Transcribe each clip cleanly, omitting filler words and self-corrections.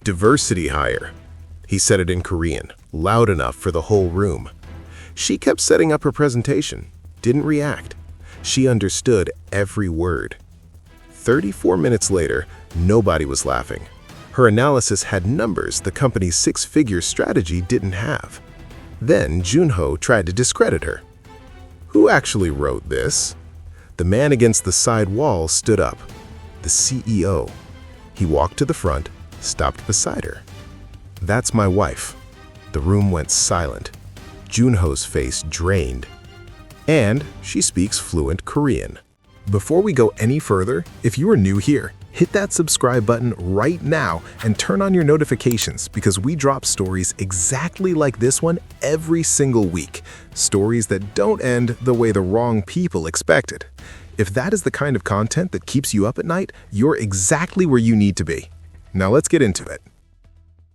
Diversity hire. He said it in Korean, loud enough for the whole room. She kept setting up her presentation, didn't react. She understood every word. 34 minutes later, nobody was laughing. Her analysis had numbers the company's six-figure strategy didn't have. Then Junho tried to discredit her. Who actually wrote this? The man against the side wall stood up. The CEO. He walked to the front, stopped beside her. That's my wife. The room went silent. Junho's face drained. And she speaks fluent Korean. Before we go any further, if you are new here, hit that subscribe button right now and turn on your notifications because we drop stories exactly like this one every single week. Stories that don't end the way the wrong people expected. If that is the kind of content that keeps you up at night, you're exactly where you need to be. Now let's get into it.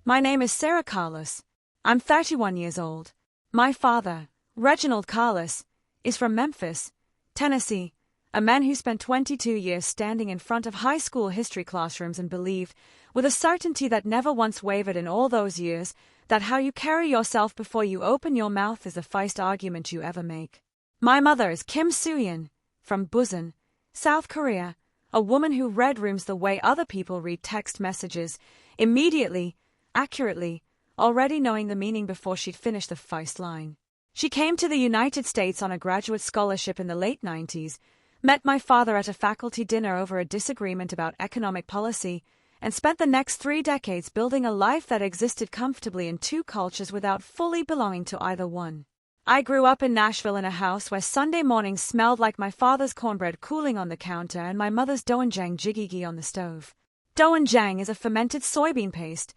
My name is Sarah Carlos. I'm 31 years old. My father, Reginald Carlos, is from Memphis, Tennessee, a man who spent 22 years standing in front of high school history classrooms and believed, with a certainty that never once wavered in all those years, that how you carry yourself before you open your mouth is the first argument you ever make. My mother is Kim Soo-yeon, from Busan, South Korea, a woman who read rooms the way other people read text messages, immediately, accurately, already knowing the meaning before she'd finished the first line. She came to the United States on a graduate scholarship in the late 90s, met my father at a faculty dinner over a disagreement about economic policy, and spent the next 3 decades building a life that existed comfortably in two cultures without fully belonging to either one. I grew up in Nashville in a house where Sunday mornings smelled like my father's cornbread cooling on the counter and my mother's doenjang jjigae on the stove. Doenjang is a fermented soybean paste,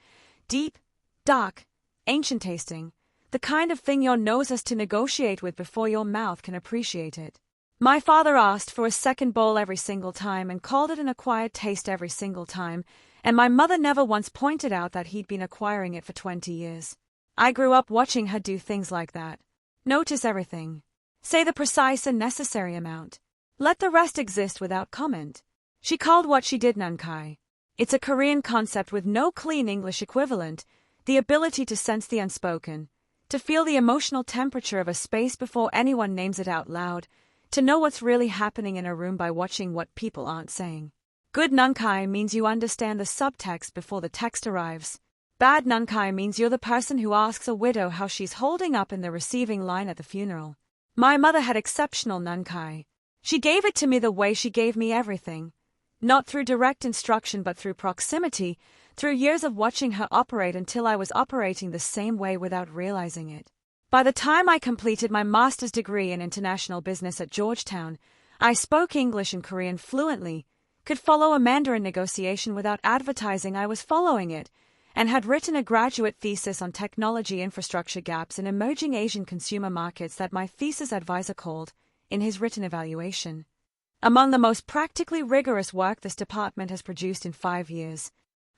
deep, dark, ancient tasting, the kind of thing your nose has to negotiate with before your mouth can appreciate it. My father asked for a second bowl every single time and called it an acquired taste every single time, and my mother never once pointed out that he'd been acquiring it for 20 years. I grew up watching her do things like that. Notice everything. Say the precise and necessary amount. Let the rest exist without comment. She called what she did nankai. It's a Korean concept with no clean English equivalent, the ability to sense the unspoken, to feel the emotional temperature of a space before anyone names it out loud, to know what's really happening in a room by watching what people aren't saying. Good nankai means you understand the subtext before the text arrives. Bad nankai means you're the person who asks a widow how she's holding up in the receiving line at the funeral. My mother had exceptional nankai. She gave it to me the way she gave me everything. Not through direct instruction but through proximity, through years of watching her operate until I was operating the same way without realizing it. By the time I completed my master's degree in international business at Georgetown, I spoke English and Korean fluently, could follow a Mandarin negotiation without advertising I was following it, and had written a graduate thesis on technology infrastructure gaps in emerging Asian consumer markets that my thesis advisor called, in his written evaluation, among the most practically rigorous work this department has produced in 5 years.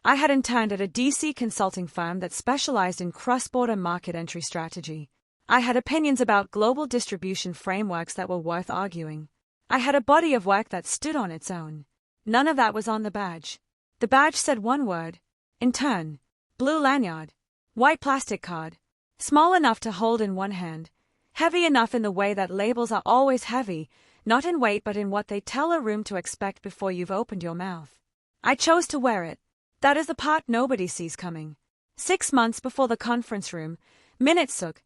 I had interned at a DC consulting firm that specialized in cross-border market entry strategy. I had opinions about global distribution frameworks that were worth arguing. I had a body of work that stood on its own. None of that was on the badge. The badge said one word: Intern. Blue lanyard. White plastic card. Small enough to hold in one hand. Heavy enough in the way that labels are always heavy, not in weight but in what they tell a room to expect before you've opened your mouth. I chose to wear it. That is the part nobody sees coming. 6 months before the conference room, Minute-suk,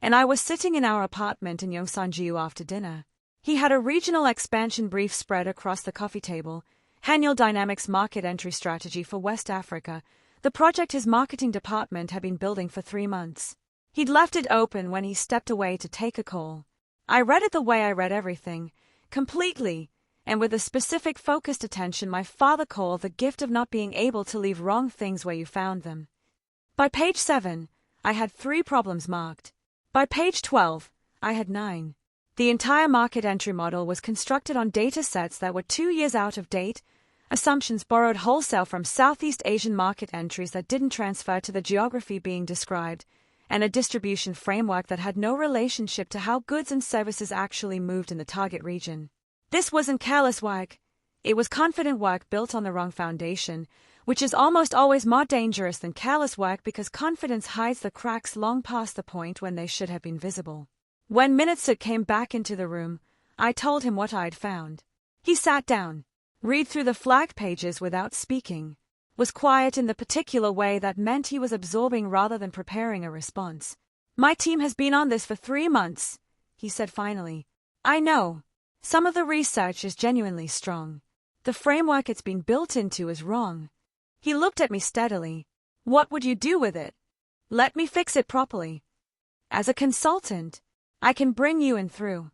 and I was sitting in our apartment in Yongsan-jiu after dinner. He had a regional expansion brief spread across the coffee table, Haniel Dynamics market entry strategy for West Africa, the project his marketing department had been building for 3 months. He'd left it open when he stepped away to take a call. I read it the way I read everything, completely, and with a specific focused attention my father called the gift of not being able to leave wrong things where you found them. By page 7, I had 3 problems marked. By page 12, I had 9. The entire market entry model was constructed on data sets that were 2 years out of date, assumptions borrowed wholesale from Southeast Asian market entries that didn't transfer to the geography being described, and a distribution framework that had no relationship to how goods and services actually moved in the target region. This wasn't careless work. It was confident work built on the wrong foundation, which is almost always more dangerous than careless work because confidence hides the cracks long past the point when they should have been visible. When Minutsu came back into the room, I told him what I'd found. He sat down, read through the flag pages without speaking, was quiet in the particular way that meant he was absorbing rather than preparing a response. My team has been on this for 3 months, he said finally. I know. Some of the research is genuinely strong. The framework it's been built into is wrong. He looked at me steadily. What would you do with it? Let me fix it properly. As a consultant, I can bring you in through.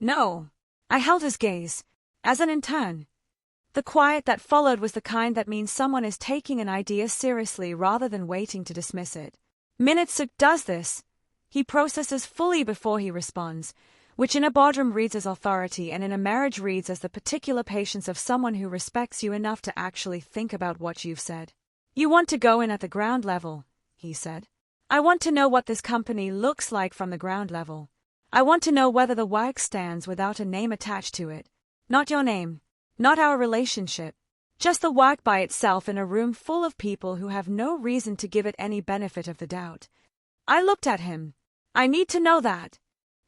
No. I held his gaze. As an intern. The quiet that followed was the kind that means someone is taking an idea seriously rather than waiting to dismiss it. Minutsu does this. He processes fully before he responds, which in a boardroom reads as authority and in a marriage reads as the particular patience of someone who respects you enough to actually think about what you've said. You want to go in at the ground level, he said. I want to know what this company looks like from the ground level. I want to know whether the work stands without a name attached to it. Not your name. Not our relationship. Just the work by itself in a room full of people who have no reason to give it any benefit of the doubt. I looked at him. I need to know that.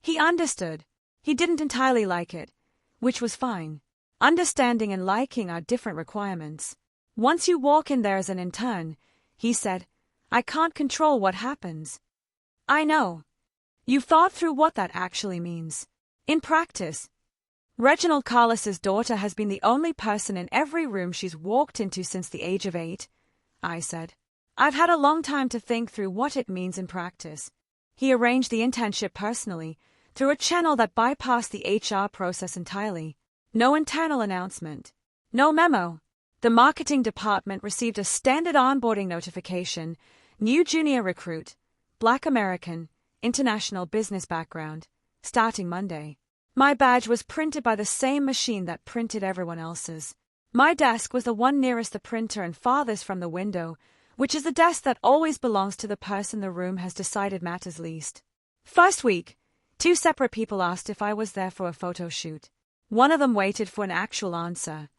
He understood. He didn't entirely like it, which was fine. Understanding and liking are different requirements. Once you walk in there as an intern, he said, I can't control what happens. I know. You've thought through what that actually means. In practice. Reginald Carlos's daughter has been the only person in every room she's walked into since the age of 8, I said. I've had a long time to think through what it means in practice. He arranged the internship personally, through a channel that bypassed the HR process entirely. No internal announcement. No memo. The marketing department received a standard onboarding notification, new junior recruit, Black American, international business background, starting Monday. My badge was printed by the same machine that printed everyone else's. My desk was the one nearest the printer and farthest from the window, which is the desk that always belongs to the person the room has decided matters least. First week, 2 separate people asked if I was there for a photo shoot. One of them waited for an actual answer.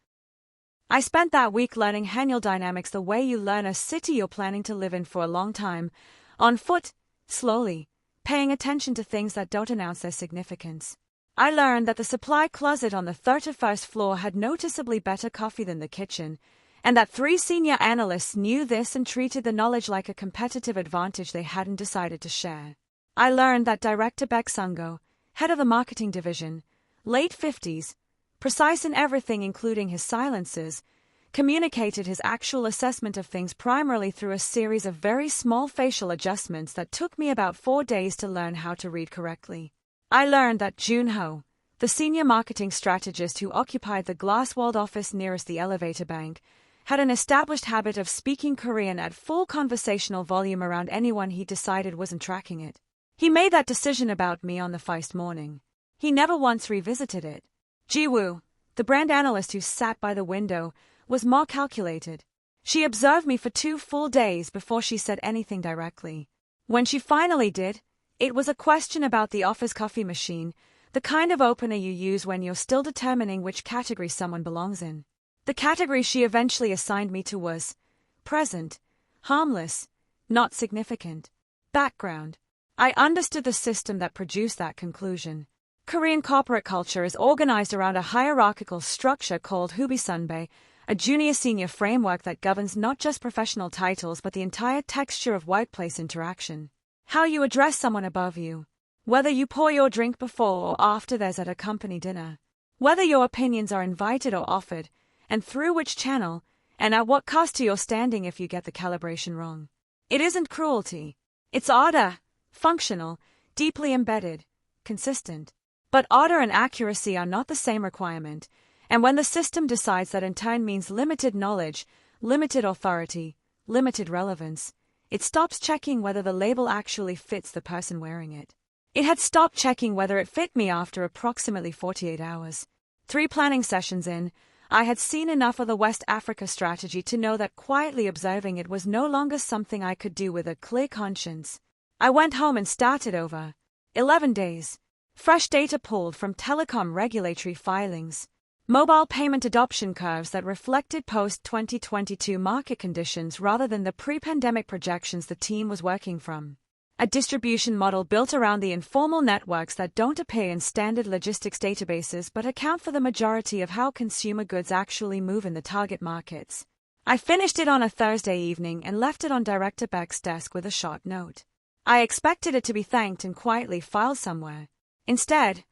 I spent that week learning Hanyul dynamics the way you learn a city you're planning to live in for a long time, on foot, slowly, paying attention to things that don't announce their significance. I learned that the supply closet on the 31st floor had noticeably better coffee than the kitchen, and that 3 senior analysts knew this and treated the knowledge like a competitive advantage they hadn't decided to share. I learned that Director Beck Sungo, head of the marketing division, late 50s, precise in everything including his silences, communicated his actual assessment of things primarily through a series of very small facial adjustments that took me about 4 days to learn how to read correctly. I learned that Junho, the senior marketing strategist who occupied the glass-walled office nearest the elevator bank, had an established habit of speaking Korean at full conversational volume around anyone he decided wasn't tracking it. He made that decision about me on the first morning. He never once revisited it. Jiwoo, the brand analyst who sat by the window, was more calculated. She observed me for 2 full days before she said anything directly. When she finally did, it was a question about the office coffee machine, the kind of opener you use when you're still determining which category someone belongs in. The category she eventually assigned me to was present, harmless, not significant, background. I understood the system that produced that conclusion. Korean corporate culture is organized around a hierarchical structure called Hubisunbae, a junior-senior framework that governs not just professional titles but the entire texture of workplace interaction. How you address someone above you, whether you pour your drink before or after theirs at a company dinner, whether your opinions are invited or offered, and through which channel, and at what cost to your standing if you get the calibration wrong. It isn't cruelty. It's order, functional, deeply embedded, consistent. But order and accuracy are not the same requirement, and when the system decides that in turn means limited knowledge, limited authority, limited relevance, it stops checking whether the label actually fits the person wearing it. It had stopped checking whether it fit me after approximately 48 hours. 3 planning sessions in, I had seen enough of the West Africa strategy to know that quietly observing it was no longer something I could do with a clear conscience. I went home and started over. 11 days. Fresh data pulled from telecom regulatory filings. Mobile payment adoption curves that reflected post-2022 market conditions rather than the pre-pandemic projections the team was working from. A distribution model built around the informal networks that don't appear in standard logistics databases but account for the majority of how consumer goods actually move in the target markets. I finished it on a Thursday evening and left it on Director Beck's desk with a short note. I expected it to be thanked and quietly filed somewhere. Instead,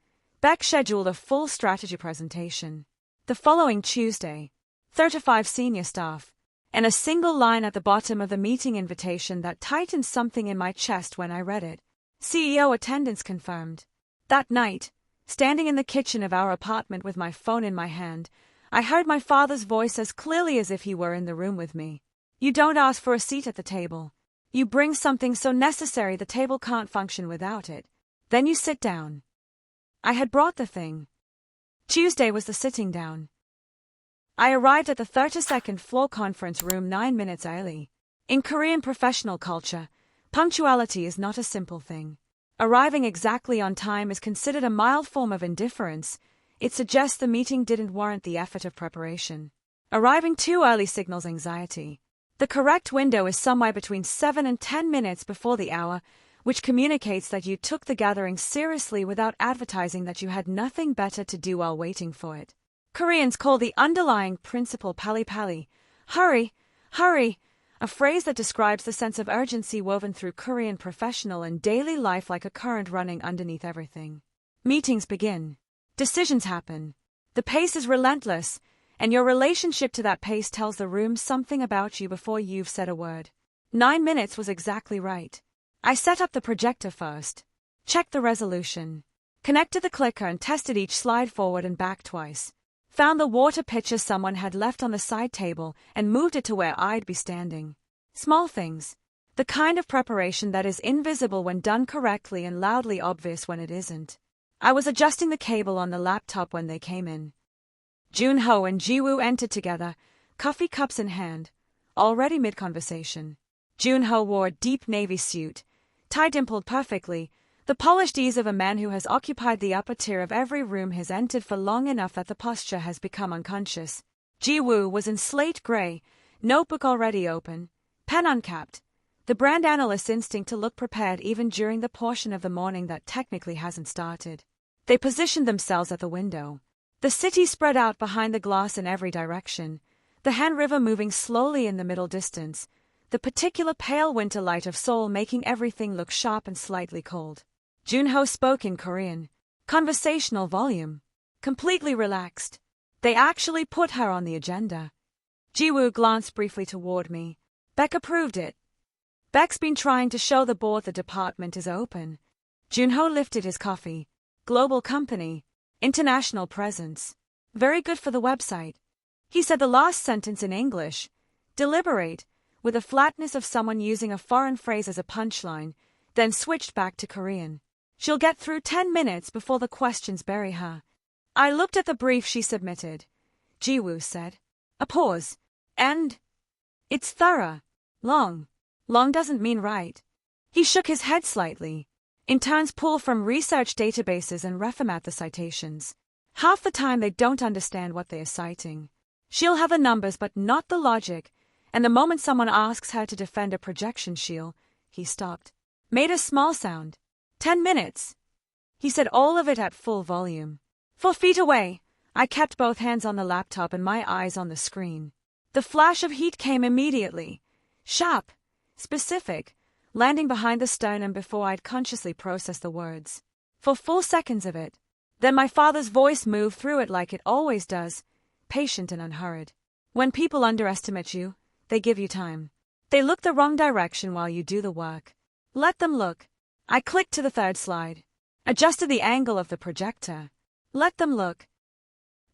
Beck scheduled a full strategy presentation. The following Tuesday, 35 senior staff, and a single line at the bottom of the meeting invitation that tightened something in my chest when I read it. CEO attendance confirmed. That night, standing in the kitchen of our apartment with my phone in my hand, I heard my father's voice as clearly as if he were in the room with me. You don't ask for a seat at the table. You bring something so necessary the table can't function without it. Then you sit down. I had brought the thing. Tuesday was the sitting down. I arrived at the 32nd floor conference room 9 minutes early. In Korean professional culture, punctuality is not a simple thing. Arriving exactly on time is considered a mild form of indifference. It suggests the meeting didn't warrant the effort of preparation. Arriving too early signals anxiety. The correct window is somewhere between 7 and 10 minutes before the hour, which communicates that you took the gathering seriously without advertising that you had nothing better to do while waiting for it. Koreans call the underlying principle pali-pali, hurry, hurry, a phrase that describes the sense of urgency woven through Korean professional and daily life like a current running underneath everything. Meetings begin. Decisions happen. The pace is relentless, and your relationship to that pace tells the room something about you before you've said a word. 9 minutes was exactly right. I set up the projector first, checked the resolution, connected the clicker and tested each slide forward and back twice, found the water pitcher someone had left on the side table and moved it to where I'd be standing. Small things. The kind of preparation that is invisible when done correctly and loudly obvious when it isn't. I was adjusting the cable on the laptop when they came in. Junho and Jiwoo entered together, coffee cups in hand, already mid-conversation. Junho wore a deep navy suit, tie dimpled perfectly, the polished ease of a man who has occupied the upper tier of every room he's entered for long enough that the posture has become unconscious. Jiwoo was in slate gray, notebook already open, pen uncapped, the brand analyst's instinct to look prepared even during the portion of the morning that technically hasn't started. They positioned themselves at the window. The city spread out behind the glass in every direction, the Han River moving slowly in the middle distance, the particular pale winter light of Seoul making everything look sharp and slightly cold. Junho spoke in Korean. Conversational volume. Completely relaxed. They actually put her on the agenda. Jiwoo glanced briefly toward me. Beck approved it. Beck's been trying to show the board the department is open. Junho lifted his coffee. Global company. International presence. Very good for the website. He said the last sentence in English. Deliberate, with the flatness of someone using a foreign phrase as a punchline, then switched back to Korean. She'll get through 10 minutes before the questions bury her. I looked at the brief she submitted. Jiwoo said. A pause. And? It's thorough. Long. Long doesn't mean right. He shook his head slightly. Interns pull from research databases and reformat the citations. Half the time they don't understand what they are citing. She'll have the numbers but not the logic, and the moment someone asks her to defend a projection he stopped. Made a small sound. 10 minutes. He said all of it at full volume. 4 feet away, I kept both hands on the laptop and my eyes on the screen. The flash of heat came immediately. Sharp. Specific. Landing behind the sternum before I'd consciously processed the words. For full seconds of it. Then my father's voice moved through it like it always does, patient and unhurried. When people underestimate you, they give you time. They look the wrong direction while you do the work. Let them look. I clicked to the 3rd slide. Adjusted the angle of the projector. Let them look.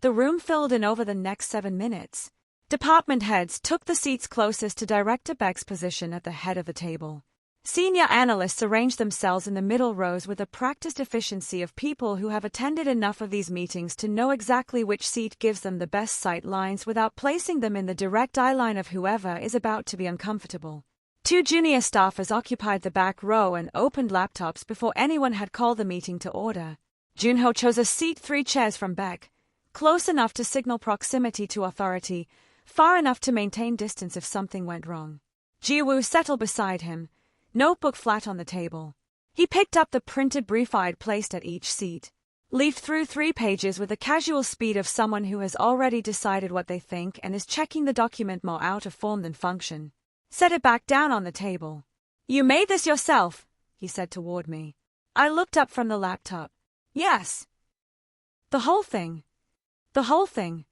The room filled in over the next 7 minutes. Department heads took the seats closest to Director Beck's position at the head of the table. Senior analysts arranged themselves in the middle rows with the practiced efficiency of people who have attended enough of these meetings to know exactly which seat gives them the best sight lines without placing them in the direct eye line of whoever is about to be uncomfortable. 2 junior staffers occupied the back row and opened laptops before anyone had called the meeting to order. Junho chose a seat 3 chairs from Beck, Close enough to signal proximity to authority, far enough to maintain distance if something went wrong. Jiwoo settled beside him, notebook flat on the table. He picked up the printed brief I'd placed at each seat. Leafed through 3 pages with the casual speed of someone who has already decided what they think and is checking the document more out of form than function. Set it back down on the table. "You made this yourself," he said toward me. I looked up from the laptop. "Yes." The whole thing. The whole thing."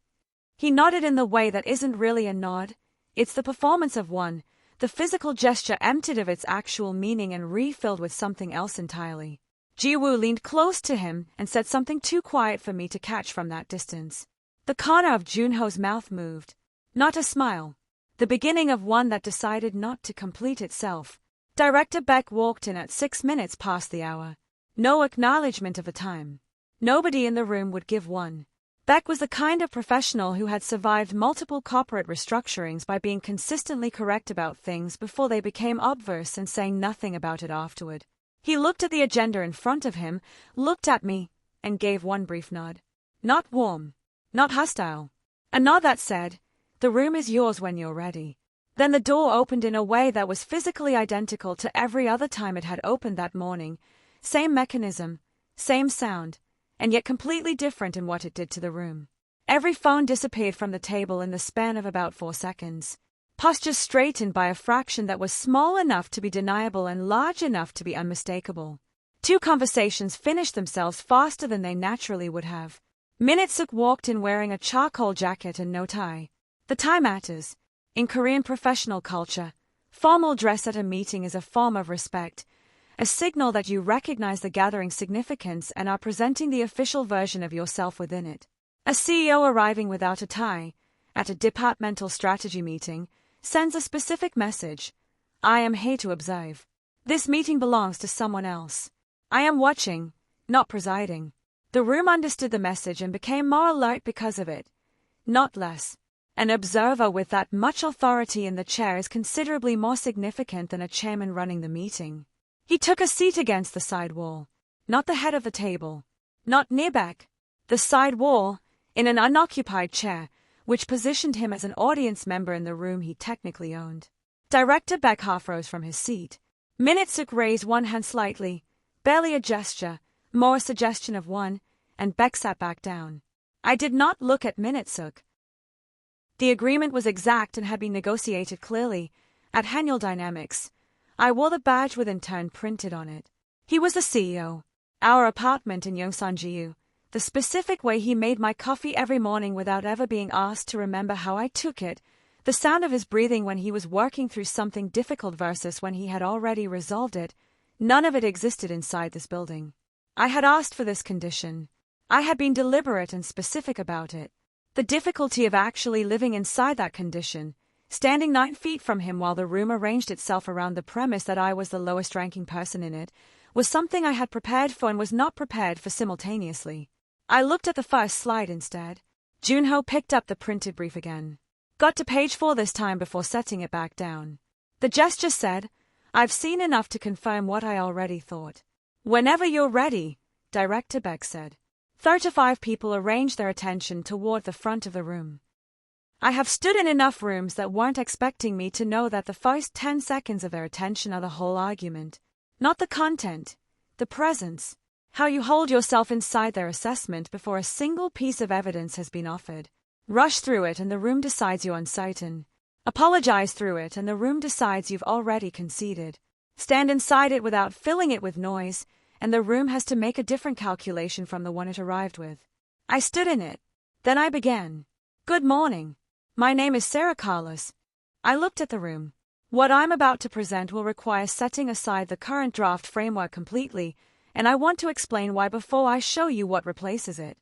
He nodded in the way that isn't really a nod. It's the performance of one, the physical gesture emptied of its actual meaning and refilled with something else entirely. Jiwoo leaned close to him and said something too quiet for me to catch from that distance. The corner of Junho's mouth moved. Not a smile. The beginning of one that decided not to complete itself. Director Beck walked in at 6 minutes past the hour. No acknowledgement of a time. Nobody in the room would give one. Beck was the kind of professional who had survived multiple corporate restructurings by being consistently correct about things before they became obvious and saying nothing about it afterward. He looked at the agenda in front of him, looked at me, and gave one brief nod. Not warm. Not hostile. A nod that said, "The room is yours when you're ready." Then the door opened in a way that was physically identical to every other time it had opened that morning. Same mechanism, same sound, and yet completely different in what it did to the room. Every phone disappeared from the table in the span of about 4 seconds. Postures straightened by a fraction that was small enough to be deniable and large enough to be unmistakable. 2 conversations finished themselves faster than they naturally would have. Minute-suk walked in wearing a charcoal jacket and no tie. The tie matters. In Korean professional culture, formal dress at a meeting is a form of respect, a signal that you recognize the gathering's significance and are presenting the official version of yourself within it. A CEO arriving without a tie, at a departmental strategy meeting, sends a specific message. I am here to observe. This meeting belongs to someone else. I am watching, not presiding. The room understood the message and became more alert because of it, not less. An observer with that much authority in the chair is considerably more significant than a chairman running the meeting. He took a seat against the side wall, not the head of the table, not near back, the side wall, in an unoccupied chair, which positioned him as an audience member in the room he technically owned. Director Beck half rose from his seat. Minute-suk raised one hand slightly, barely a gesture, more a suggestion of one, and Beck sat back down. I did not look at Minute-suk. The agreement was exact and had been negotiated clearly, at Haniel Dynamics. I wore the badge with Intern printed on it. He was the CEO. Our apartment in Yongsan-jiu. The specific way he made my coffee every morning without ever being asked to remember how I took it. The sound of his breathing when he was working through something difficult versus when he had already resolved it. None of it existed inside this building. I had asked for this condition. I had been deliberate and specific about it. The difficulty of actually living inside that condition, standing 9 feet from him while the room arranged itself around the premise that I was the lowest-ranking person in it, was something I had prepared for and was not prepared for simultaneously. I looked at the first slide instead. Junho picked up the printed brief again. Got to page 4 this time before setting it back down. The gesture said, "I've seen enough to confirm what I already thought." "Whenever you're ready," Director Beck said. 35 people arranged their attention toward the front of the room. I have stood in enough rooms that weren't expecting me to know that the first 10 seconds of their attention are the whole argument. Not the content, the presence, how you hold yourself inside their assessment before a single piece of evidence has been offered. Rush through it and the room decides you're uncertain. Apologize through it and the room decides you've already conceded. Stand inside it without filling it with noise, and the room has to make a different calculation from the one it arrived with. I stood in it. Then I began. "Good morning. My name is Sarah Carlos." I looked at the room. What I'm about to present will require setting aside the current draft framework completely, and I want to explain why before I show you what replaces it.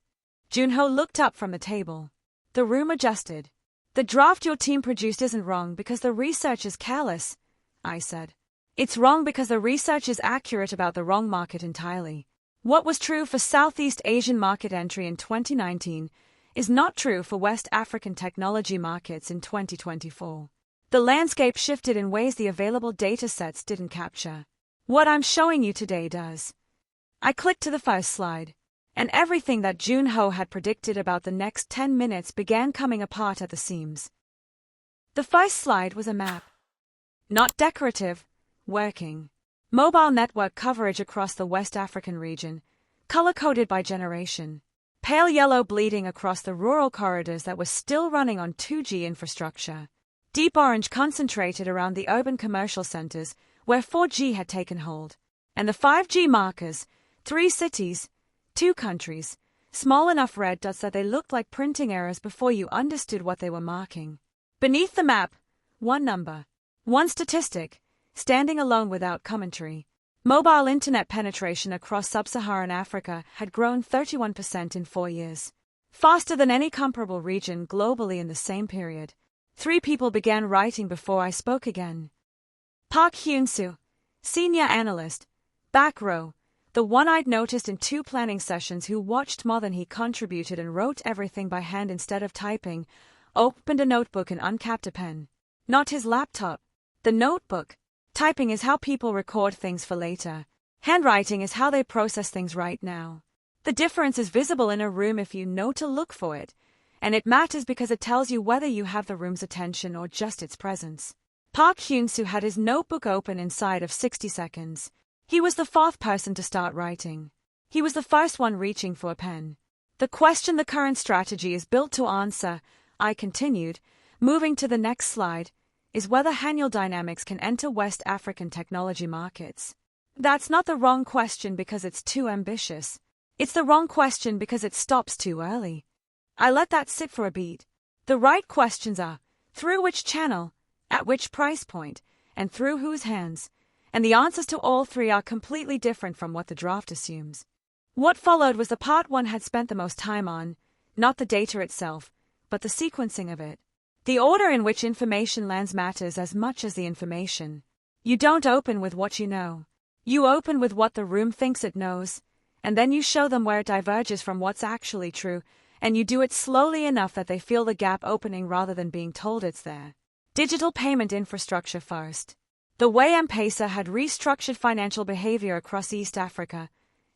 Junho looked up from the table. The room adjusted. "The draft your team produced isn't wrong because the research is careless," I said. "It's wrong because the research is accurate about the wrong market entirely. What was true for Southeast Asian market entry in 2019 is not true for West African technology markets in 2024. The landscape shifted in ways the available data sets didn't capture. What I'm showing you today does." I clicked to the first slide. and everything that Junho had predicted about the next 10 minutes began coming apart at the seams. The first slide was a map. Not decorative, working. Mobile network coverage across the West African region, color-coded by generation. Pale yellow bleeding across the rural corridors that were still running on 2G infrastructure. Deep orange concentrated around the urban commercial centers where 4G had taken hold. And the 5G markers, 3 cities, 2 countries, small enough red dots that they looked like printing errors before you understood what they were marking. Beneath the map, one number, one statistic, standing alone without commentary. Mobile internet penetration across sub-Saharan Africa had grown 31% in 4 years. Faster than any comparable region globally in the same period. 3 people began writing before I spoke again. Park Hyun-soo, senior analyst, back row, the one I'd noticed in 2 planning sessions who watched more than he contributed and wrote everything by hand instead of typing, opened a notebook and uncapped a pen. Not his laptop. The notebook. Typing is how people record things for later. Handwriting is how they process things right now. The difference is visible in a room if you know to look for it, and it matters because it tells you whether you have the room's attention or just its presence. Park Hyun-soo had his notebook open inside of 60 seconds. He was the 4th person to start writing. He was the first one reaching for a pen. The question the current strategy is built to answer, I continued, moving to the next slide, is whether Haniel Dynamics can enter West African technology markets. That's not the wrong question because it's too ambitious. It's the wrong question because it stops too early. I let that sit for a beat. The right questions are, through which channel, at which price point, and through whose hands, and the answers to all 3 are completely different from what the draft assumes. What followed was the part one had spent the most time on, not the data itself, but the sequencing of it. The order in which information lands matters as much as the information. You don't open with what you know. You open with what the room thinks it knows, and then you show them where it diverges from what's actually true, and you do it slowly enough that they feel the gap opening rather than being told it's there. Digital payment infrastructure first. The way M-Pesa had restructured financial behavior across East Africa,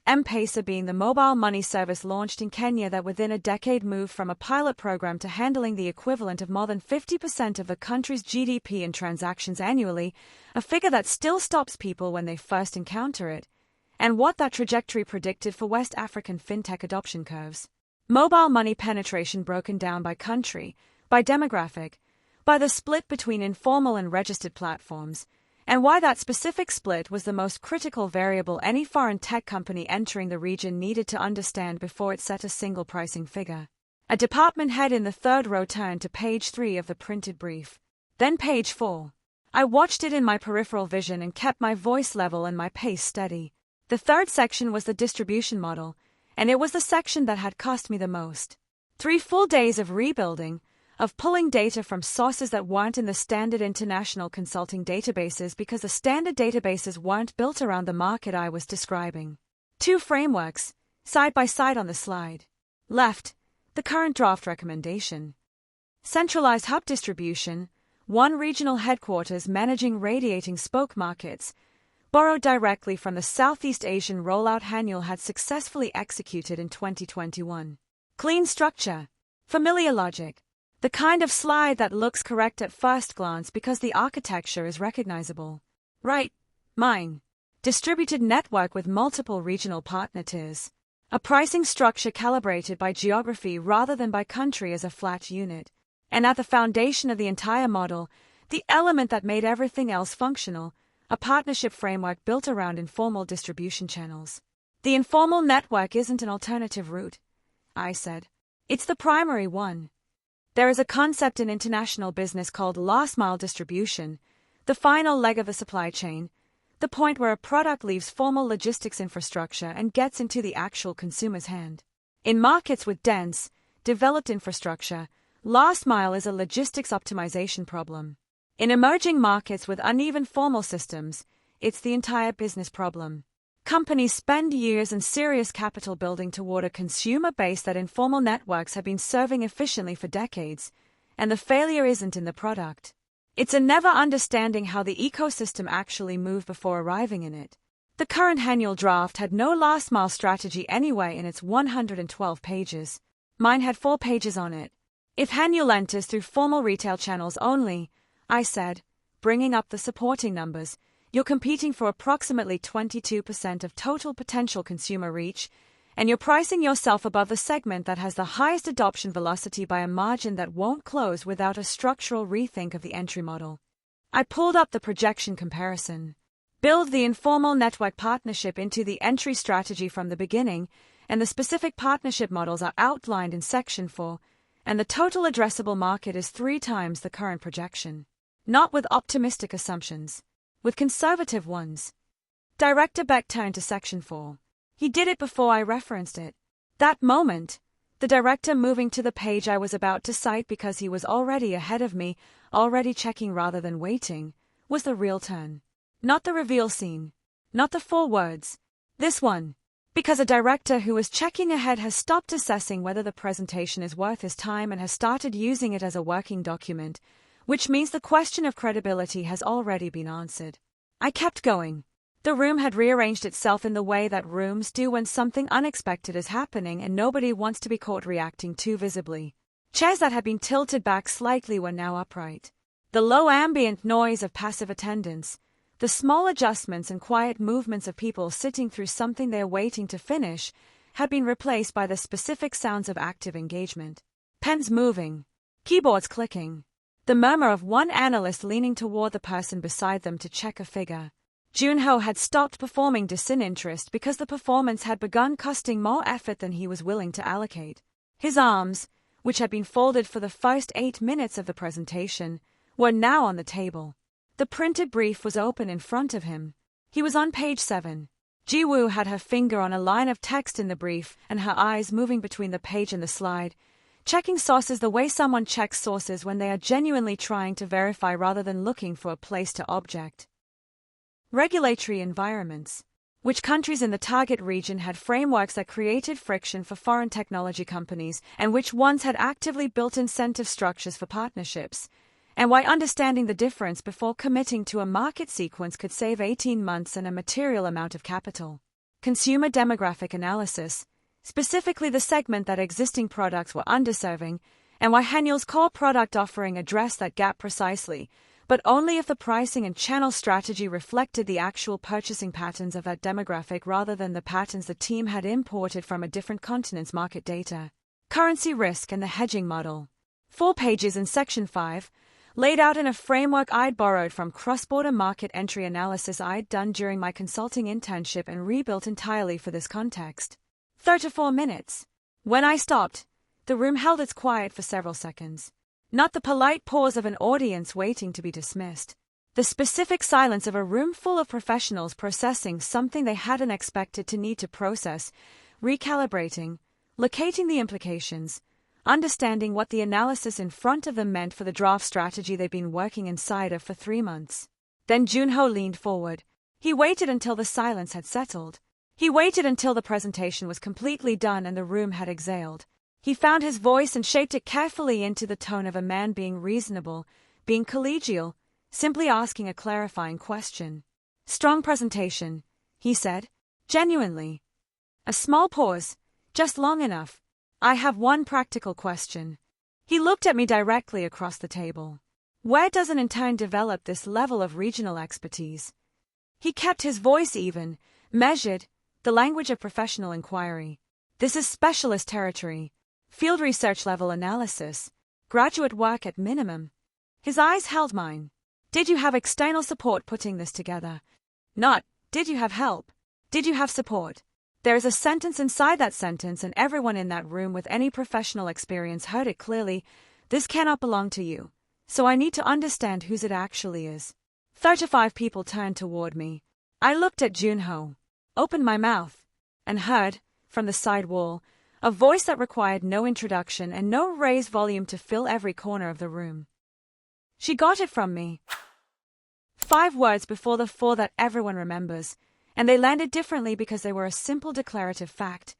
M-Pesa being the mobile money service launched in Kenya that within a decade moved from a pilot program to handling the equivalent of more than 50% of the country's GDP in transactions annually, a figure that still stops people when they first encounter it, and what that trajectory predicted for West African fintech adoption curves. Mobile money penetration broken down by country, by demographic, by the split between informal and registered platforms, and why that specific split was the most critical variable any foreign tech company entering the region needed to understand before it set a single pricing figure. A department head in the 3rd row turned to page 3 of the printed brief. Then page 4. I watched it in my peripheral vision and kept my voice level and my pace steady. The 3rd section was the distribution model, and it was the section that had cost me the most. 3 full days of rebuilding, of pulling data from sources that weren't in the standard international consulting databases because the standard databases weren't built around the market I was describing. 2 frameworks, side by side on the slide. Left, the current draft recommendation. Centralized hub distribution, 1 regional headquarters managing radiating spoke markets, borrowed directly from the Southeast Asian rollout Haniel had successfully executed in 2021. Clean structure, familiar logic. The kind of slide that looks correct at first glance because the architecture is recognizable. Right, mine. Distributed network with multiple regional partner tiers. A pricing structure calibrated by geography rather than by country as a flat unit. And at the foundation of the entire model, the element that made everything else functional, a partnership framework built around informal distribution channels. The informal network isn't an alternative route, I said. It's the primary one. There is a concept in international business called last-mile distribution, the final leg of the supply chain, the point where a product leaves formal logistics infrastructure and gets into the actual consumer's hand. In markets with dense, developed infrastructure, last mile is a logistics optimization problem. In emerging markets with uneven formal systems, it's the entire business problem. Companies spend years and serious capital building toward a consumer base that informal networks have been serving efficiently for decades, and the failure isn't in the product. It's a never understanding how the ecosystem actually moved before arriving in it. The current annual draft had no last-mile strategy anyway in its 112 pages. Mine had 4 pages on it. If annual enters through formal retail channels only, I said, bringing up the supporting numbers, you're competing for approximately 22% of total potential consumer reach, and you're pricing yourself above the segment that has the highest adoption velocity by a margin that won't close without a structural rethink of the entry model. I pulled up the projection comparison. Build the informal network partnership into the entry strategy from the beginning, and the specific partnership models are outlined in Section 4, and the total addressable market is 3 times the current projection. Not with optimistic assumptions, with conservative ones. Director Beck turned to Section 4. He did it before I referenced it. That moment, the director moving to the page I was about to cite because he was already ahead of me, already checking rather than waiting, was the real turn. Not the reveal scene. Not the 4 words. This one. Because a director who is checking ahead has stopped assessing whether the presentation is worth his time and has started using it as a working document, which means the question of credibility has already been answered. I kept going. The room had rearranged itself in the way that rooms do when something unexpected is happening and nobody wants to be caught reacting too visibly. Chairs that had been tilted back slightly were now upright. The low ambient noise of passive attendance, the small adjustments and quiet movements of people sitting through something they're waiting to finish, had been replaced by the specific sounds of active engagement. Pens moving, keyboards clicking, the murmur of one analyst leaning toward the person beside them to check a figure. Junho had stopped performing disinterest because the performance had begun costing more effort than he was willing to allocate. His arms, which had been folded for the first 8 minutes of the presentation, were now on the table. The printed brief was open in front of him. He was on page 7. Jiwoo had her finger on a line of text in the brief and her eyes moving between the page and the slide, checking sources the way someone checks sources when they are genuinely trying to verify rather than looking for a place to object. Regulatory environments. Which countries in the target region had frameworks that created friction for foreign technology companies, and which ones had actively built incentive structures for partnerships, and why understanding the difference before committing to a market sequence could save 18 months and a material amount of capital. Consumer demographic analysis, specifically the segment that existing products were underserving, and why Haniel's core product offering addressed that gap precisely, but only if the pricing and channel strategy reflected the actual purchasing patterns of that demographic rather than the patterns the team had imported from a different continent's market data. Currency risk and the hedging model. 4 pages in Section 5, laid out in a framework I'd borrowed from cross-border market entry analysis I'd done during my consulting internship and rebuilt entirely for this context. 34 minutes. When I stopped, the room held its quiet for several seconds. Not the polite pause of an audience waiting to be dismissed. The specific silence of a room full of professionals processing something they hadn't expected to need to process, recalibrating, locating the implications, understanding what the analysis in front of them meant for the draft strategy they'd been working inside of for 3 months. Then Junho leaned forward. He waited until the silence had settled. He waited until the presentation was completely done and the room had exhaled. He found his voice and shaped it carefully into the tone of a man being reasonable, being collegial, simply asking a clarifying question. Strong presentation, he said, genuinely. A small pause, just long enough. I have one practical question. He looked at me directly across the table. Where does an intern develop this level of regional expertise? He kept his voice even, measured, the language of professional inquiry. This is specialist territory, field research level analysis, graduate work at minimum. His eyes held mine. Did you have external support putting this together? Not, did you have help? Did you have support? There is a sentence inside that sentence, and everyone in that room with any professional experience heard it clearly. This cannot belong to you. So I need to understand whose it actually is. 35 people turned toward me. I looked at Junho, opened my mouth, and heard, from the side wall, a voice that required no introduction and no raised volume to fill every corner of the room. She got it from me. 5 words before the 4 that everyone remembers, and they landed differently because they were a simple declarative fact.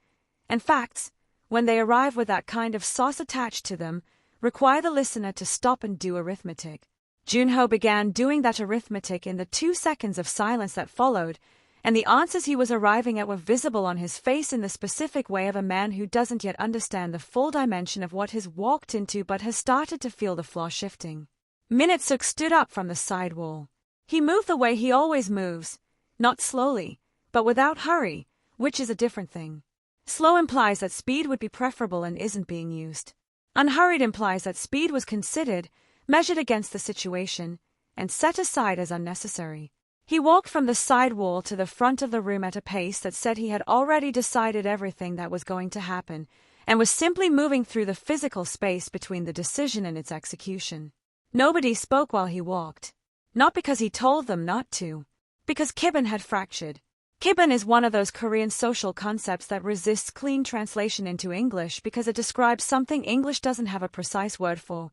And facts, when they arrive with that kind of sauce attached to them, require the listener to stop and do arithmetic. Junho began doing that arithmetic in the 2 seconds of silence that followed, and the answers he was arriving at were visible on his face in the specific way of a man who doesn't yet understand the full dimension of what he's walked into but has started to feel the floor shifting. Minute-suk stood up from the side wall. He moved the way he always moves, not slowly, but without hurry, which is a different thing. Slow implies that speed would be preferable and isn't being used. Unhurried implies that speed was considered, measured against the situation, and set aside as unnecessary. He walked from the side wall to the front of the room at a pace that said he had already decided everything that was going to happen, and was simply moving through the physical space between the decision and its execution. Nobody spoke while he walked. Not because he told them not to. Because Kibbon had fractured. Kibbon is one of those Korean social concepts that resists clean translation into English because it describes something English doesn't have a precise word for.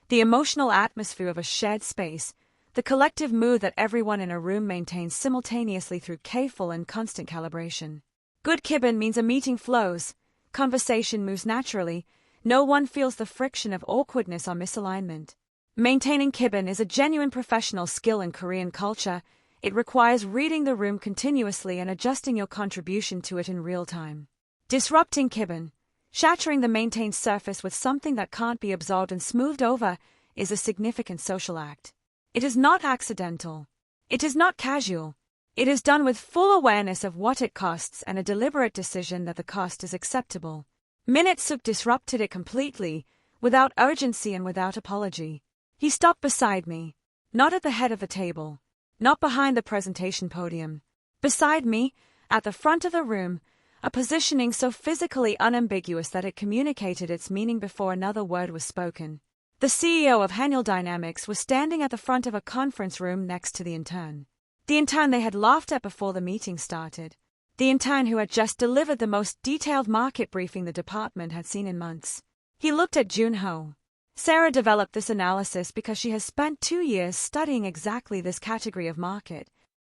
The emotional atmosphere of a shared space, the collective mood that everyone in a room maintains simultaneously through careful and constant calibration. Good Kibbon means a meeting flows, conversation moves naturally, no one feels the friction of awkwardness or misalignment. Maintaining Kibbon is a genuine professional skill in Korean culture. It requires reading the room continuously and adjusting your contribution to it in real time. Disrupting Kibbon, shattering the maintained surface with something that can't be absorbed and smoothed over, is a significant social act. It is not accidental. It is not casual. It is done with full awareness of what it costs and a deliberate decision that the cost is acceptable. Minute-suk disrupted it completely, without urgency and without apology. He stopped beside me, not at the head of the table. Not behind the presentation podium. Beside me, at the front of the room, a positioning so physically unambiguous that it communicated its meaning before another word was spoken. The CEO of Hanyul Dynamics was standing at the front of a conference room next to the intern. The intern they had laughed at before the meeting started. The intern who had just delivered the most detailed market briefing the department had seen in months. He looked at Junho. Sarah developed this analysis because she has spent 2 years studying exactly this category of market.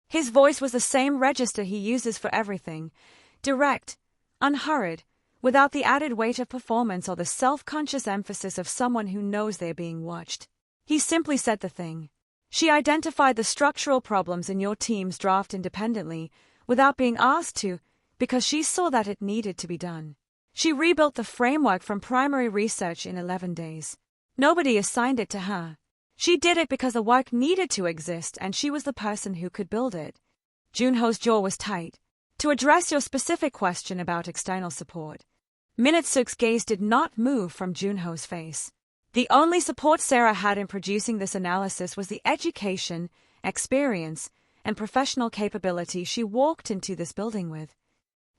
His voice was the same register he uses for everything, direct, unhurried, without the added weight of performance or the self-conscious emphasis of someone who knows they're being watched. He simply said the thing. She identified the structural problems in your team's draft independently, without being asked to, because she saw that it needed to be done. She rebuilt the framework from primary research in 11 days. Nobody assigned it to her. She did it because the work needed to exist and she was the person who could build it. Junho's jaw was tight. To address your specific question about external support, Minute-suk's gaze did not move from Junho's face. The only support Sarah had in producing this analysis was the education, experience, and professional capability she walked into this building with.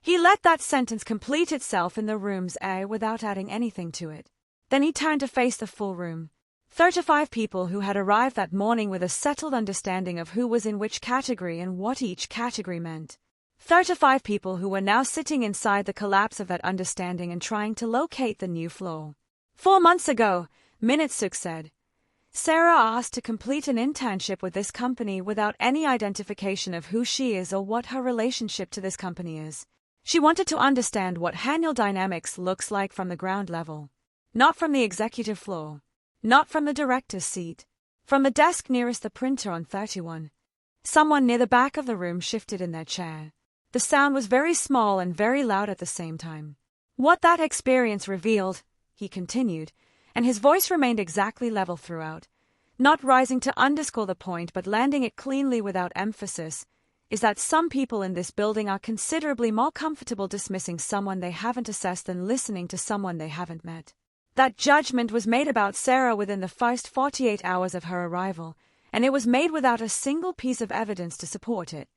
He let that sentence complete itself in the room's air without adding anything to it. Then he turned to face the full room. 35 people who had arrived that morning with a settled understanding of who was in which category and what each category meant. 35 people who were now sitting inside the collapse of that understanding and trying to locate the new floor. 4 months ago, Minute-suk said, Sarah asked to complete an internship with this company without any identification of who she is or what her relationship to this company is. She wanted to understand what Hanyul Dynamics looks like from the ground level. Not from the executive floor. Not from the director's seat. From the desk nearest the printer on 31. Someone near the back of the room shifted in their chair. The sound was very small and very loud at the same time. What that experience revealed, he continued, and his voice remained exactly level throughout, not rising to underscore the point but landing it cleanly without emphasis, is that some people in this building are considerably more comfortable dismissing someone they haven't assessed than listening to someone they haven't met. That judgment was made about Sarah within the first 48 hours of her arrival, and it was made without a single piece of evidence to support it.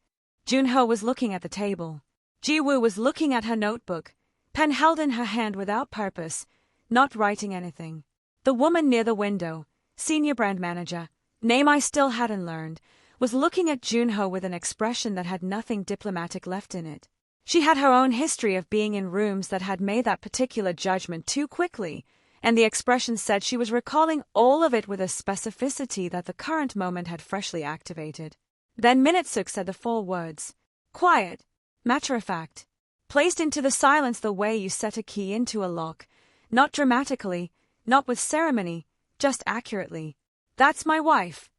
Junho was looking at the table. Jiwoo was looking at her notebook, pen held in her hand without purpose, not writing anything. The woman near the window, senior brand manager, name I still hadn't learned, was looking at Junho with an expression that had nothing diplomatic left in it. She had her own history of being in rooms that had made that particular judgment too quickly, and the expression said she was recalling all of it with a specificity that the current moment had freshly activated. Then Minute-suk said the 4 words. Quiet, matter-of-fact, placed into the silence the way you set a key into a lock, not dramatically, not with ceremony, just accurately. That's my wife.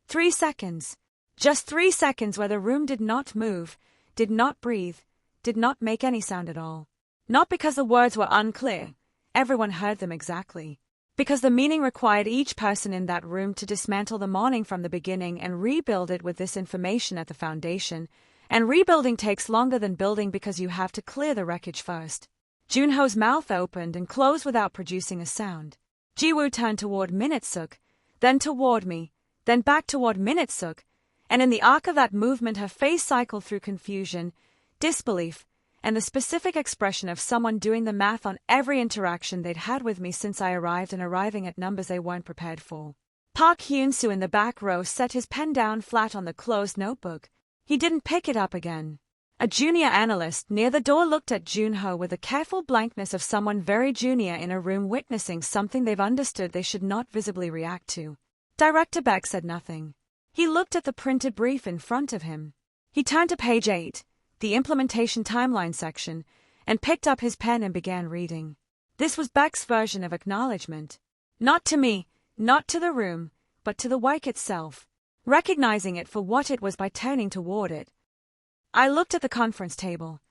3 seconds. Just 3 seconds where the room did not move, did not breathe, did not make any sound at all. Not because the words were unclear, everyone heard them exactly. Because the meaning required each person in that room to dismantle the morning from the beginning and rebuild it with this information at the foundation, and rebuilding takes longer than building because you have to clear the wreckage first. Junho's mouth opened and closed without producing a sound. Jiwoo turned toward Minute-suk, then toward me, then back toward Minute-suk, and in the arc of that movement her face cycled through confusion, disbelief, and the specific expression of someone doing the math on every interaction they'd had with me since I arrived and arriving at numbers they weren't prepared for. Park Hyun-soo in the back row set his pen down flat on the closed notebook. He didn't pick it up again. A junior analyst near the door looked at Junho with the careful blankness of someone very junior in a room witnessing something they've understood they should not visibly react to. Director Beck said nothing. He looked at the printed brief in front of him. He turned to page 8, the implementation timeline section, and picked up his pen and began reading. This was Beck's version of acknowledgement. Not to me, not to the room, but to the work itself, recognizing it for what it was by turning toward it. I looked at the conference table.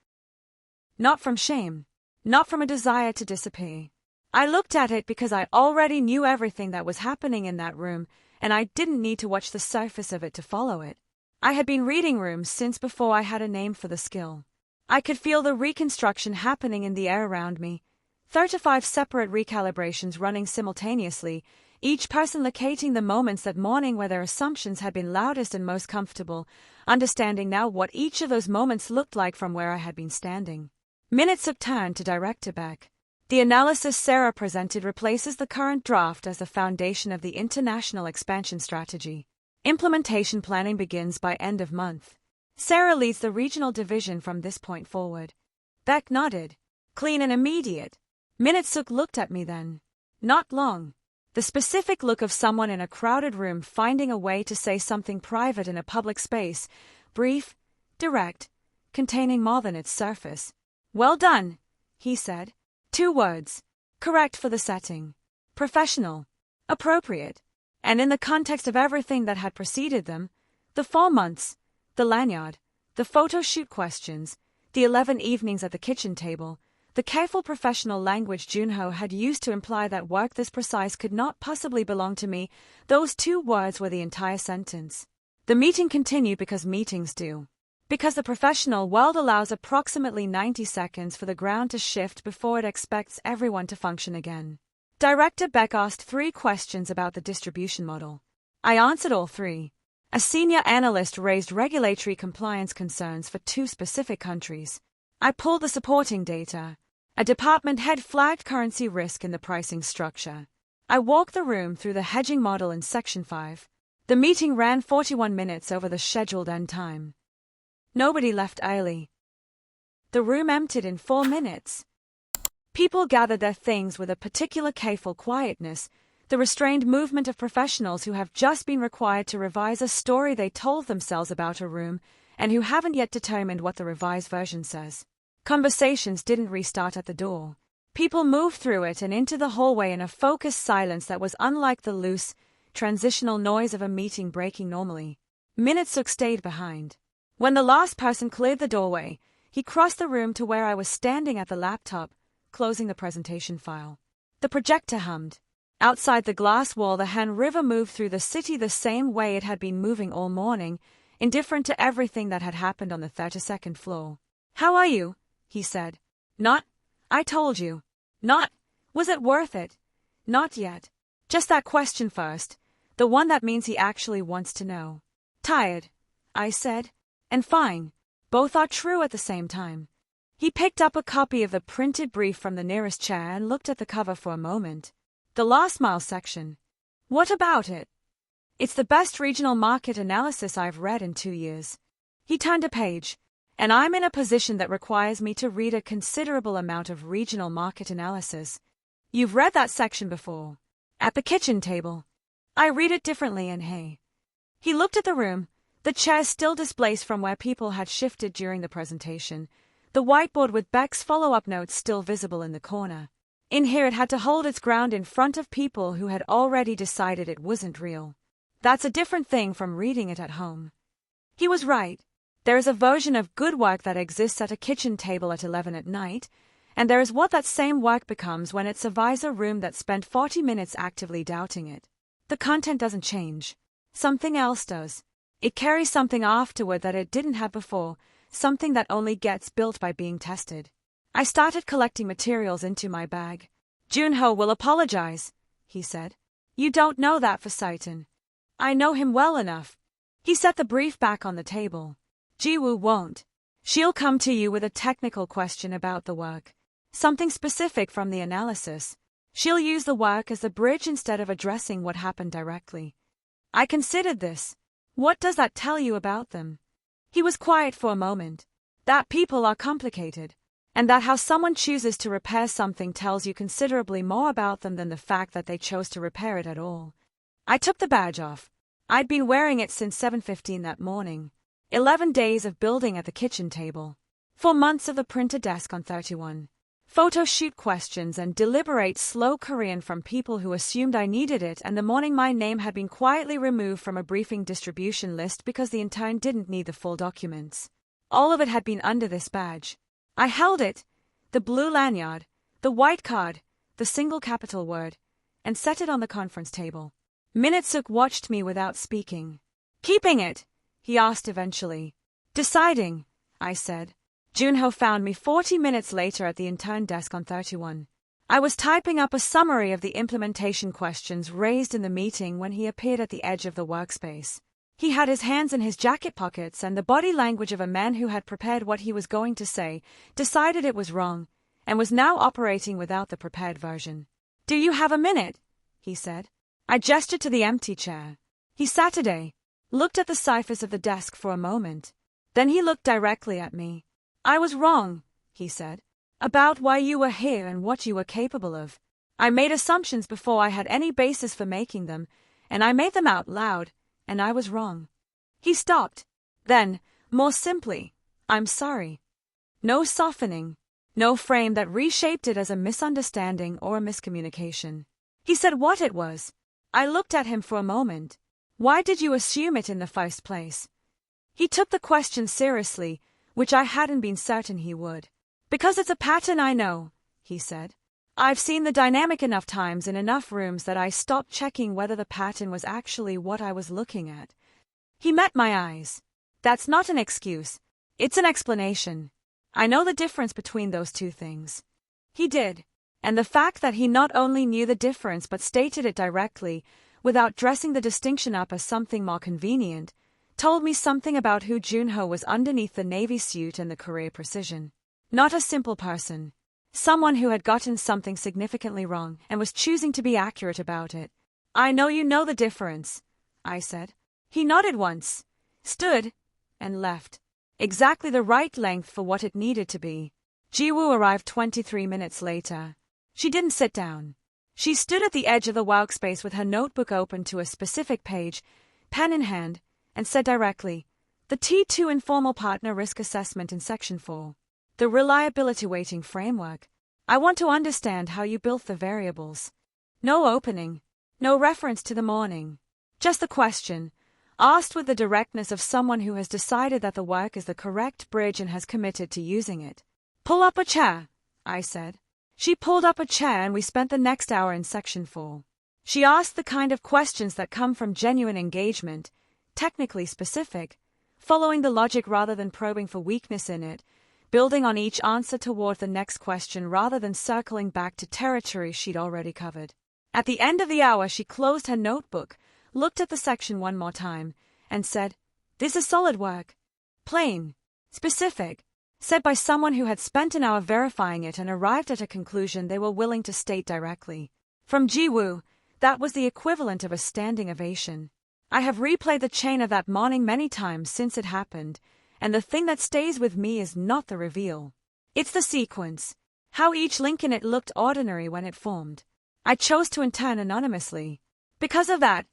Not from shame, not from a desire to disappear. I looked at it because I already knew everything that was happening in that room, and I didn't need to watch the surface of it to follow it. I had been reading rooms since before I had a name for the skill. I could feel the reconstruction happening in the air around me. 35 separate recalibrations running simultaneously, each person locating the moments that morning where their assumptions had been loudest and most comfortable, understanding now what each of those moments looked like from where I had been standing. Minute-suk turned to Director Beck. The analysis Sarah presented replaces the current draft as the foundation of the international expansion strategy. Implementation planning begins by end of month. Sarah leads the regional division from this point forward. Beck nodded. Clean and immediate. Minute-suk looked at me then. Not long. The specific look of someone in a crowded room finding a way to say something private in a public space, brief, direct, containing more than its surface. Well done, he said. 2 words. Correct for the setting. Professional. Appropriate. And in the context of everything that had preceded them, the 4 months, the lanyard, the photo shoot questions, the 11 evenings at the kitchen table, the careful professional language Junho had used to imply that work this precise could not possibly belong to me, those 2 words were the entire sentence. The meeting continued because meetings do. Because the professional world allows approximately 90 seconds for the ground to shift before it expects everyone to function again. Director Beck asked 3 questions about the distribution model. I answered all 3. A senior analyst raised regulatory compliance concerns for 2 specific countries. I pulled the supporting data. A department head flagged currency risk in the pricing structure. I walked the room through the hedging model in Section 5. The meeting ran 41 minutes over the scheduled end time. Nobody left early. The room emptied in 4 minutes. People gathered their things with a particular careful quietness, the restrained movement of professionals who have just been required to revise a story they told themselves about a room and who haven't yet determined what the revised version says. Conversations didn't restart at the door. People moved through it and into the hallway in a focused silence that was unlike the loose, transitional noise of a meeting breaking normally. Minute-suk stayed behind. When the last person cleared the doorway, he crossed the room to where I was standing at the laptop, closing the presentation file. The projector hummed. Outside the glass wall, the Han River moved through the city the same way it had been moving all morning, indifferent to everything that had happened on the 32nd floor. "How are you?" he said. "Not. I told you. Not. Was it worth it? Not yet. Just that question first, the one that means he actually wants to know." "Tired," I said. "And fine. Both are true at the same time." He picked up a copy of the printed brief from the nearest chair and looked at the cover for a moment. "The last mile section. What about it?" "It's the best regional market analysis I've read in 2 years." He turned a page. "And I'm in a position that requires me to read a considerable amount of regional market analysis. You've read that section before. At the kitchen table. I read it differently and hey." He looked at the room, the chairs still displaced from where people had shifted during the presentation, the whiteboard with Beck's follow-up notes still visible in the corner. In here it had to hold its ground in front of people who had already decided it wasn't real. That's a different thing from reading it at home. He was right. There is a version of good work that exists at a kitchen table at 11 at night, and there is what that same work becomes when it survives a room that spent 40 minutes actively doubting it. The content doesn't change. Something else does. It carries something afterward that it didn't have before, something that only gets built by being tested. I started collecting materials into my bag. Junho will apologize, he said. You don't know that for certain. I know him well enough. He set the brief back on the table. Jiwoo won't. She'll come to you with a technical question about the work. Something specific from the analysis. She'll use the work as the bridge instead of addressing what happened directly. I considered this. What does that tell you about them? He was quiet for a moment. That people are complicated, and that how someone chooses to repair something tells you considerably more about them than the fact that they chose to repair it at all. I took the badge off. I'd been wearing it since 7:15 that morning. 11 days of building at the kitchen table. 4 months of the printer desk on 31. Photo shoot questions and deliberate slow Korean from people who assumed I needed it, and the morning my name had been quietly removed from a briefing distribution list because the intern didn't need the full documents. All of it had been under this badge. I held it, the blue lanyard, the white card, the single capital word, and set it on the conference table. Minute-suk watched me without speaking. Keeping it? He asked eventually. Deciding, I said. Junho found me 40 minutes later at the intern desk on 31. I was typing up a summary of the implementation questions raised in the meeting when he appeared at the edge of the workspace. He had his hands in his jacket pockets, and the body language of a man who had prepared what he was going to say, decided it was wrong, and was now operating without the prepared version. Do you have a minute? He said. I gestured to the empty chair. He sat today, looked at the surface of the desk for a moment. Then he looked directly at me. I was wrong, he said, about why you were here and what you were capable of. I made assumptions before I had any basis for making them, and I made them out loud, and I was wrong. He stopped. Then, more simply, I'm sorry. No softening, no frame that reshaped it as a misunderstanding or a miscommunication. He said what it was. I looked at him for a moment. Why did you assume it in the first place? He took the question seriously, which I hadn't been certain he would. Because it's a pattern I know, he said. I've seen the dynamic enough times in enough rooms that I stopped checking whether the pattern was actually what I was looking at. He met my eyes. That's not an excuse. It's an explanation. I know the difference between those two things. He did. And the fact that he not only knew the difference but stated it directly, without dressing the distinction up as something more convenient, told me something about who Junho was underneath the navy suit and the career precision. Not a simple person. Someone who had gotten something significantly wrong and was choosing to be accurate about it. I know you know the difference, I said. He nodded once, stood, and left. Exactly the right length for what it needed to be. Jiwoo arrived 23 minutes later. She didn't sit down. She stood at the edge of the workspace with her notebook open to a specific page, pen in hand, and said directly, the T2 Informal Partner Risk Assessment in Section 4. The Reliability Weighting Framework. I want to understand how you built the variables. No opening. No reference to the morning. Just the question, asked with the directness of someone who has decided that the work is the correct bridge and has committed to using it. Pull up a chair, I said. She pulled up a chair and we spent the next hour in Section 4. She asked the kind of questions that come from genuine engagement, technically specific, following the logic rather than probing for weakness in it, building on each answer toward the next question rather than circling back to territory she'd already covered. At the end of the hour she closed her notebook, looked at the section one more time, and said, This is solid work. Plain. Specific. Said by someone who had spent an hour verifying it and arrived at a conclusion they were willing to state directly. From Jiwoo, that was the equivalent of a standing ovation. I have replayed the chain of that morning many times since it happened, and the thing that stays with me is not the reveal. It's the sequence. How each link in it looked ordinary when it formed. I chose to intern anonymously. Because of that,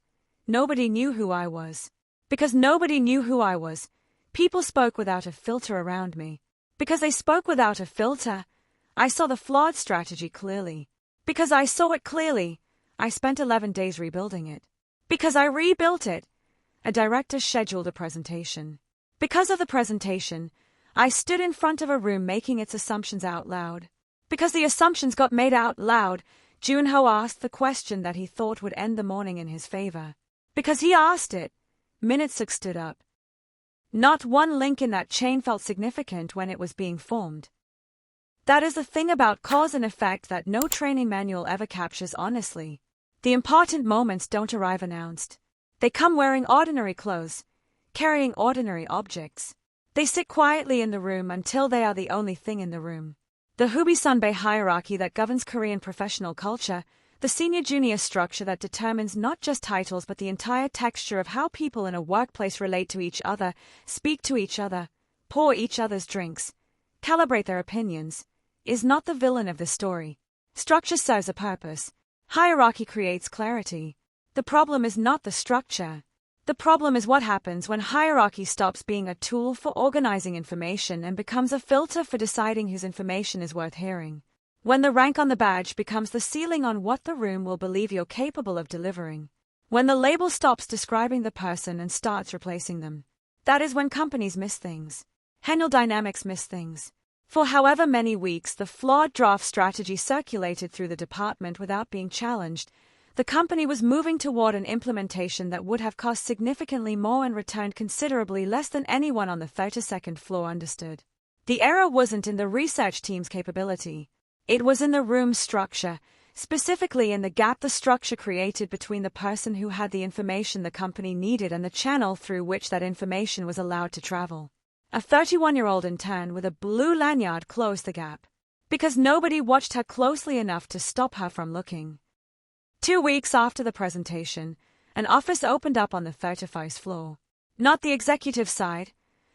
nobody knew who I was. Because nobody knew who I was, people spoke without a filter around me. Because they spoke without a filter, I saw the flawed strategy clearly. Because I saw it clearly, I spent 11 days rebuilding it. Because I rebuilt it, a director scheduled a presentation. Because of the presentation, I stood in front of a room making its assumptions out loud. Because the assumptions got made out loud, Junho asked the question that he thought would end the morning in his favor. Because he asked it, Minutesuk stood up. Not one link in that chain felt significant when it was being formed. That is the thing about cause and effect that no training manual ever captures honestly. The important moments don't arrive announced. They come wearing ordinary clothes, carrying ordinary objects. They sit quietly in the room until they are the only thing in the room. The Hubi-Sunbae hierarchy that governs Korean professional culture, the senior-junior structure that determines not just titles but the entire texture of how people in a workplace relate to each other, speak to each other, pour each other's drinks, calibrate their opinions, is not the villain of the story. Structure serves a purpose. Hierarchy creates clarity. The problem is not the structure. The problem is what happens when hierarchy stops being a tool for organizing information and becomes a filter for deciding whose information is worth hearing. When the rank on the badge becomes the ceiling on what the room will believe you're capable of delivering. When the label stops describing the person and starts replacing them. That is when companies miss things. Henel Dynamics miss things. For however many weeks the flawed draft strategy circulated through the department without being challenged, the company was moving toward an implementation that would have cost significantly more and returned considerably less than anyone on the 32nd floor understood. The error wasn't in the research team's capability. It was in the room's structure, specifically in the gap the structure created between the person who had the information the company needed and the channel through which that information was allowed to travel. A 31-year-old intern with a blue lanyard closed the gap. Because nobody watched her closely enough to stop her from looking. 2 weeks after the presentation, an office opened up on the 31st floor. Not the executive side.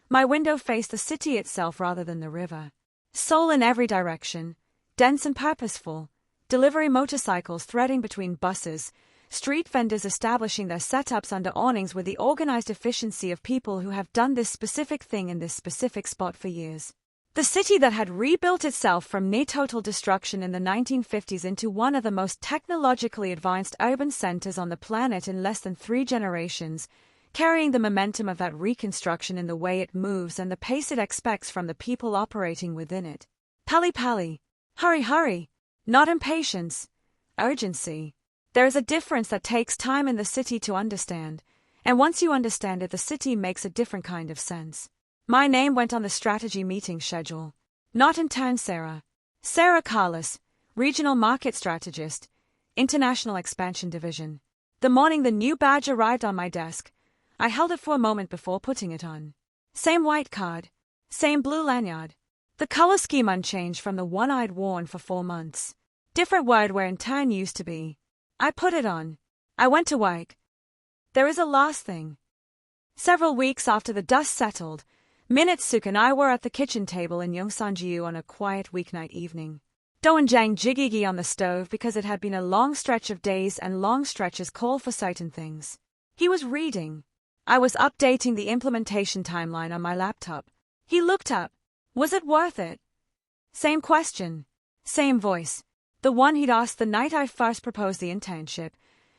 My window faced the city itself rather than the river. Seoul in every direction, dense and purposeful. Delivery motorcycles threading between buses, street vendors establishing their setups under awnings with the organized efficiency of people who have done this specific thing in this specific spot for years. The city that had rebuilt itself from near total destruction in the 1950s into one of the most technologically advanced urban centers on the planet in less than 3 generations, carrying the momentum of that reconstruction in the way it moves and the pace it expects from the people operating within it. Pali. Hurry, hurry. Not impatience. Urgency. There is a difference that takes time in the city to understand, and once you understand it, the city makes a different kind of sense. My name went on the strategy meeting schedule. Not intern Sarah. Sarah Carlos, Regional Market Strategist, International Expansion Division. The morning the new badge arrived on my desk, I held it for a moment before putting it on. Same white card. Same blue lanyard. The color scheme unchanged from the one I'd worn for 4 months. Different word where intern used to be. I put it on. I went to work. There is a last thing. Several weeks after the dust settled, Minutesuk and I were at the kitchen table in Yongsan-jiu on a quiet weeknight evening. Doenjang jigigi on the stove because it had been a long stretch of days and long stretches call for certain things. He was reading. I was updating the implementation timeline on my laptop. He looked up. Was it worth it? Same question. Same voice. The one he'd asked the night I first proposed the internship,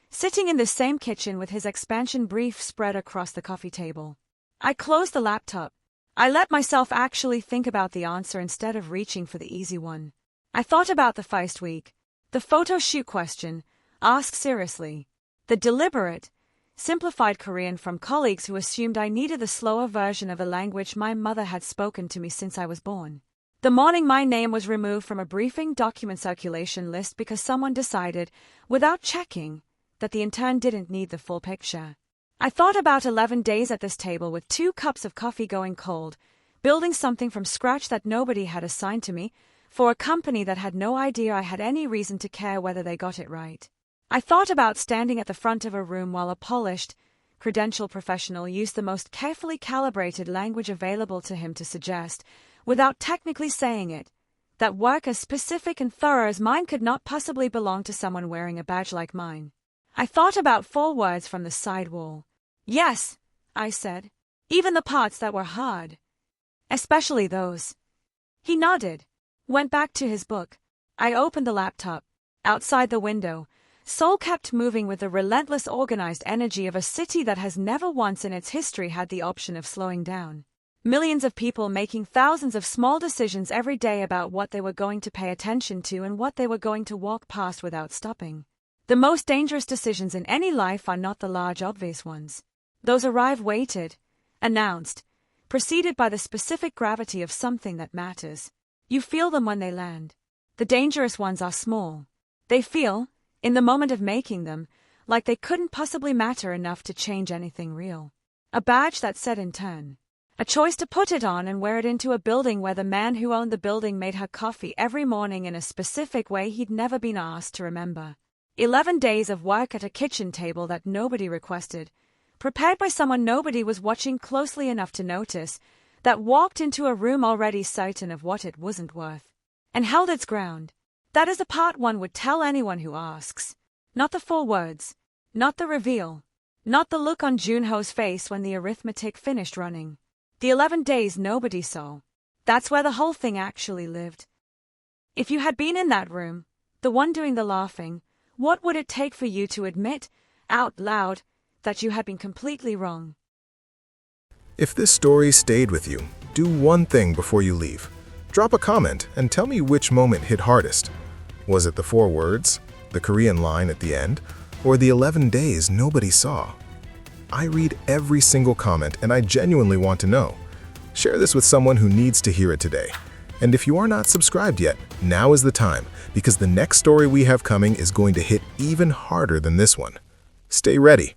sitting in the same kitchen with his expansion brief spread across the coffee table. I closed the laptop. I let myself actually think about the answer instead of reaching for the easy one. I thought about the first week. The photo shoot question, asked seriously. The deliberate, simplified Korean from colleagues who assumed I needed the slower version of a language my mother had spoken to me since I was born. The morning my name was removed from a briefing document circulation list because someone decided, without checking, that the intern didn't need the full picture. I thought about 11 days at this table with 2 cups of coffee going cold, building something from scratch that nobody had assigned to me, for a company that had no idea I had any reason to care whether they got it right. I thought about standing at the front of a room while a polished, credentialed professional used the most carefully calibrated language available to him to suggest, without technically saying it, that work as specific and thorough as mine could not possibly belong to someone wearing a badge like mine. I thought about 4 words from the side wall. Yes, I said. Even the parts that were hard. Especially those. He nodded. Went back to his book. I opened the laptop. Outside the window, Seoul kept moving with the relentless organized energy of a city that has never once in its history had the option of slowing down. Millions of people making thousands of small decisions every day about what they were going to pay attention to and what they were going to walk past without stopping. The most dangerous decisions in any life are not the large obvious ones. Those arrive weighted, announced, preceded by the specific gravity of something that matters. You feel them when they land. The dangerous ones are small. They feel, in the moment of making them, like they couldn't possibly matter enough to change anything real. A badge that said Intern. A choice to put it on and wear it into a building where the man who owned the building made her coffee every morning in a specific way he'd never been asked to remember. 11 days of work at a kitchen table that nobody requested, prepared by someone nobody was watching closely enough to notice, that walked into a room already certain of what it wasn't worth, and held its ground. That is the part one would tell anyone who asks. Not the full words, not the reveal, not the look on Junho's face when the arithmetic finished running. The 11 days nobody saw. That's where the whole thing actually lived. If you had been in that room, the one doing the laughing, what would it take for you to admit, out loud, that you had been completely wrong? If this story stayed with you, do one thing before you leave. Drop a comment and tell me which moment hit hardest. Was it the 4 words, the Korean line at the end, or the 11 days nobody saw? I read every single comment and I genuinely want to know. Share this with someone who needs to hear it today. And if you are not subscribed yet, now is the time, because the next story we have coming is going to hit even harder than this one. Stay ready.